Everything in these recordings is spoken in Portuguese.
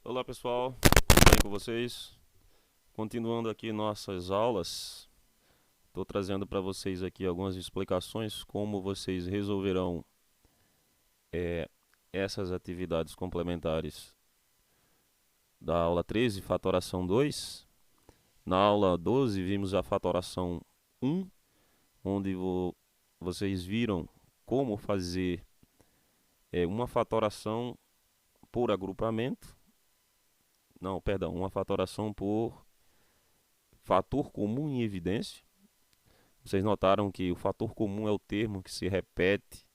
Olá pessoal, tudo bem com vocês? Continuando aqui nossas aulas, estou trazendo para vocês aqui algumas explicações como vocês resolverão eh, essas atividades complementares da aula 13, fatoração 2. Na aula 12 vimos a fatoração 1, onde vocês viram como fazer uma fatoração por agrupamento, não, perdão, uma fatoração por fator comum em evidência. Vocês notaram que o fator comum é o termo que se repete,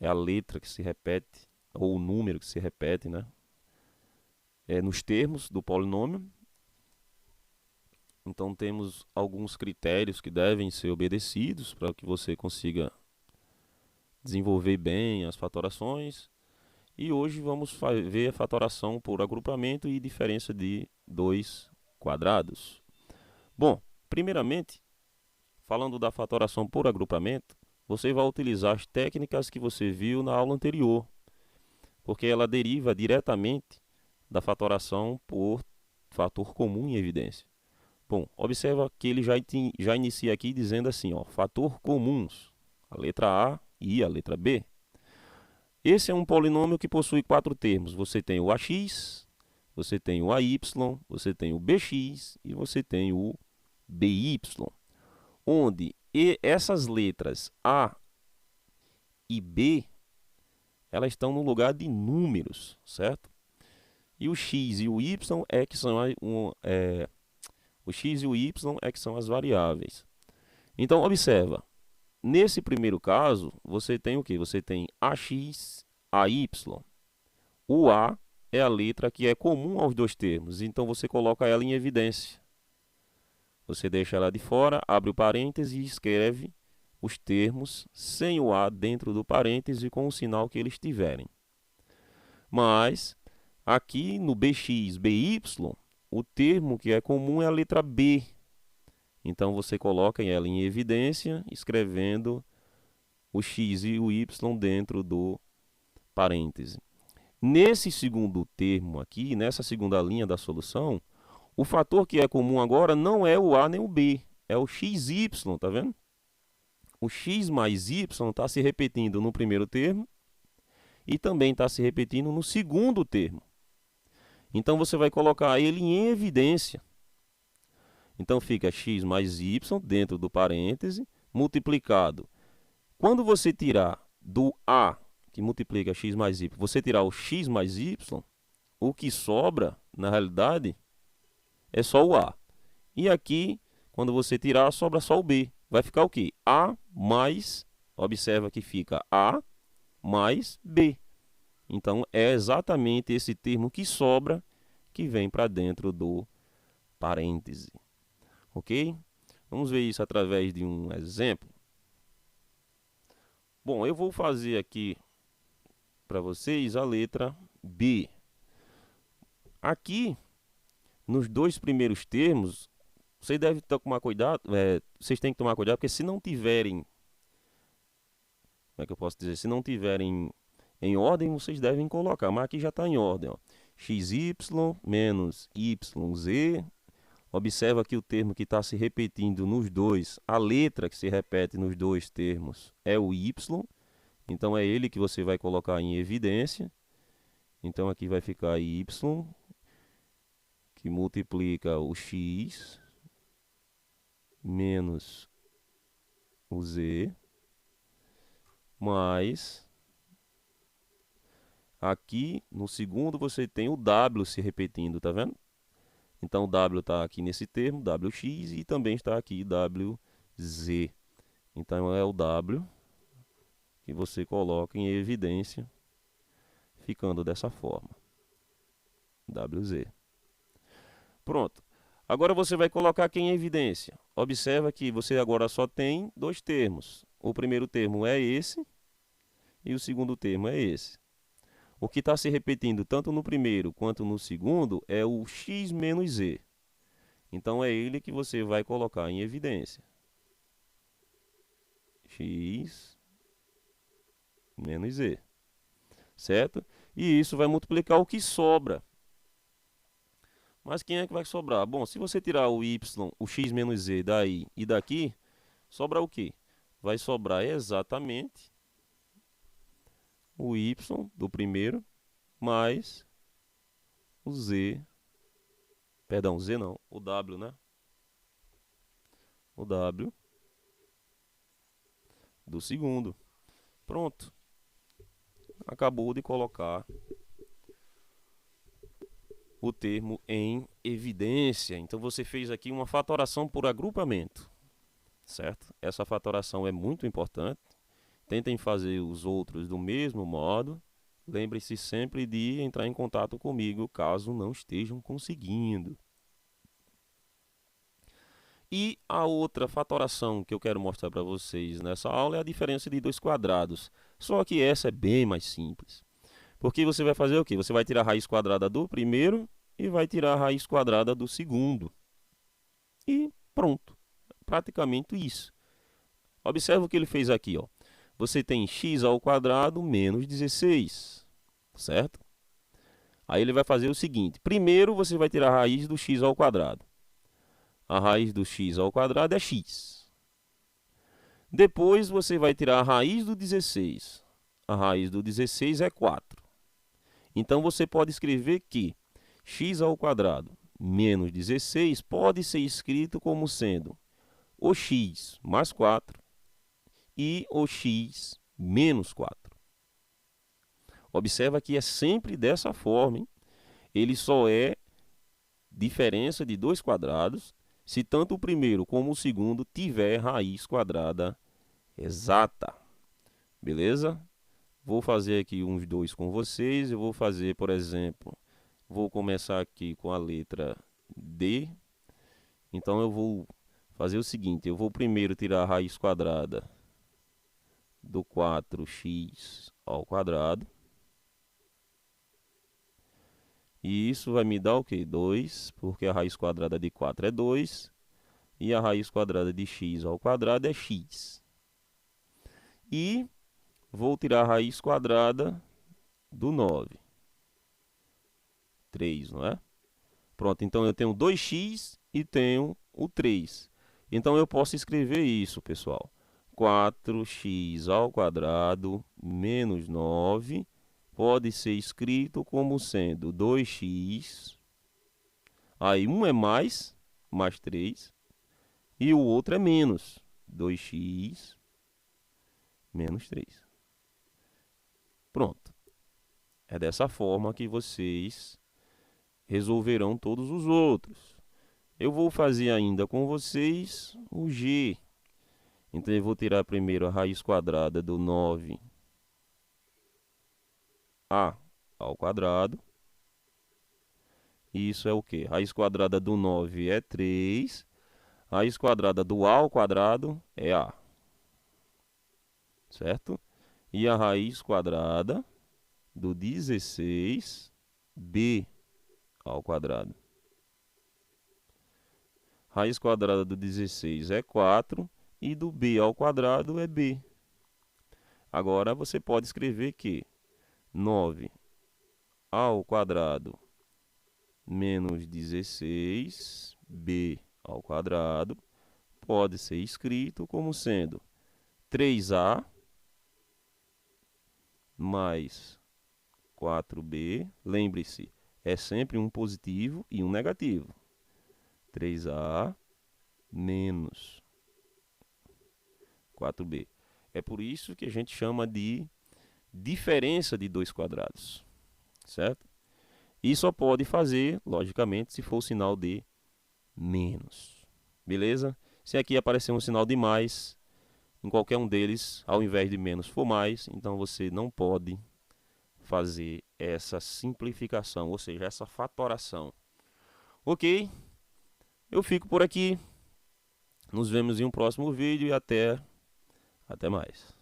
é a letra que se repete, ou o número que se repete, né? Nos termos do polinômio. Então temos alguns critérios que devem ser obedecidos para que você consiga desenvolver bem as fatorações. E hoje vamos ver a fatoração por agrupamento e diferença de dois quadrados. Bom, primeiramente, falando da fatoração por agrupamento, você vai utilizar as técnicas que você viu na aula anterior, porque ela deriva diretamente da fatoração por fator comum em evidência. Bom, observa que ele já inicia aqui dizendo assim, ó, fator comuns, a letra A e a letra B. Esse é um polinômio que possui quatro termos. Você tem o AX, você tem o AY, você tem o BX e você tem o BY, onde essas letras A e B, elas estão no lugar de números, certo? E o x e o y é que são o x e o y é que são as variáveis. Então observa, nesse primeiro caso, você tem o que? Você tem ax, ay. O a é a letra que é comum aos dois termos, então você coloca ela em evidência. Você deixa ela de fora, abre o parêntese e escreve os termos sem o a dentro do parêntese com o sinal que eles tiverem. Mas aqui no bx, by, o termo que é comum é a letra B. Então você coloca ela em evidência, escrevendo o x e o y dentro do parêntese. Nesse segundo termo aqui, nessa segunda linha da solução, o fator que é comum agora não é o a nem o b, é o xy, tá vendo? O x mais y está se repetindo no primeiro termo e também está se repetindo no segundo termo. Então você vai colocar ele em evidência. Então fica x mais y dentro do parêntese, multiplicado. Quando você tirar do a, que multiplica x mais y, você tirar o x mais y, o que sobra, na realidade, é só o a. E aqui, quando você tirar, sobra só o b. Vai ficar o quê? A mais, observa que fica a mais b. Então é exatamente esse termo que sobra que vem para dentro do parêntese. Ok? Vamos ver isso através de um exemplo. Bom, eu vou fazer aqui para vocês a letra B. Aqui, nos dois primeiros termos, vocês devem tomar cuidado, vocês têm que tomar cuidado, porque se não tiverem, como é que eu posso dizer, se não tiverem em ordem, vocês devem colocar, mas aqui já está em ordem, ó. XY menos YZ. Observa que o termo que está se repetindo nos dois, a letra que se repete nos dois termos é o Y. Então é ele que você vai colocar em evidência. Então aqui vai ficar Y, que multiplica o X menos o Z, mais aqui no segundo você tem o W se repetindo, tá vendo? Então o W está aqui nesse termo, WX, e também está aqui WZ. Então é o W que você coloca em evidência, ficando dessa forma. WZ. Pronto. Agora você vai colocar aqui em evidência. Observa que você agora só tem dois termos. O primeiro termo é esse e o segundo termo é esse. O que está se repetindo tanto no primeiro quanto no segundo é o x menos z. Então é ele que você vai colocar em evidência. X menos z. Certo? E isso vai multiplicar o que sobra. Mas quem é que vai sobrar? Bom, se você tirar o y, o x menos z daí e daqui, sobra o quê? Vai sobrar exatamente o y do primeiro mais o z, perdão, z não, o w, né? O w do segundo. Pronto. Acabou de colocar o termo em evidência. Então você fez aqui uma fatoração por agrupamento, certo? Essa fatoração é muito importante. Tentem fazer os outros do mesmo modo. Lembre-se sempre de entrar em contato comigo caso não estejam conseguindo. E a outra fatoração que eu quero mostrar para vocês nessa aula é a diferença de dois quadrados. Só que essa é bem mais simples. Porque você vai fazer o quê? Você vai tirar a raiz quadrada do primeiro e vai tirar a raiz quadrada do segundo. E pronto. Praticamente isso. Observe o que ele fez aqui, ó. Você tem x ao quadrado menos 16, certo? Aí ele vai fazer o seguinte. Primeiro você vai tirar a raiz do x ao quadrado. A raiz do x ao quadrado é x. Depois você vai tirar a raiz do 16. A raiz do 16 é 4. Então você pode escrever que x ao quadrado menos 16 pode ser escrito como sendo o x mais 4 e o x menos 4. Observa que é sempre dessa forma, hein? Ele só é diferença de dois quadrados se tanto o primeiro como o segundo tiver raiz quadrada exata. Beleza? Vou fazer aqui uns dois com vocês. Eu vou fazer, por exemplo, vou começar aqui com a letra D. Então eu vou fazer o seguinte, eu vou primeiro tirar a raiz quadrada do 4x ao quadrado. E isso vai me dar o quê? 2, porque a raiz quadrada de 4 é 2. E a raiz quadrada de x ao quadrado é x. E vou tirar a raiz quadrada do 9. 3, não é? Pronto, então eu tenho 2x e tenho o 3. Então eu posso escrever isso, pessoal. 4x ao quadrado menos 9 pode ser escrito como sendo 2x. Aí um é mais 3. E o outro é menos 2x menos 3. Pronto. É dessa forma que vocês resolverão todos os outros. Eu vou fazer ainda com vocês o g. Então eu vou tirar primeiro a raiz quadrada do 9a ao quadrado. Isso é o quê? Raiz quadrada do 9 é 3. Raiz quadrada do a ao quadrado é a. Certo? E a raiz quadrada do 16b ao quadrado. Raiz quadrada do 16 é 4 e do b ao quadrado é b. Agora você pode escrever que 9 ao quadrado menos 16b ao quadrado pode ser escrito como sendo 3a mais 4b. Lembre-se, é sempre um positivo e um negativo. 3a menos 4b. É por isso que a gente chama de diferença de dois quadrados, certo? E só pode fazer, logicamente, se for o sinal de menos. Beleza? Se aqui aparecer um sinal de mais, em qualquer um deles, ao invés de menos for mais, então você não pode fazer essa simplificação, ou seja, essa fatoração. Ok? Eu fico por aqui. Nos vemos em um próximo vídeo e até mais.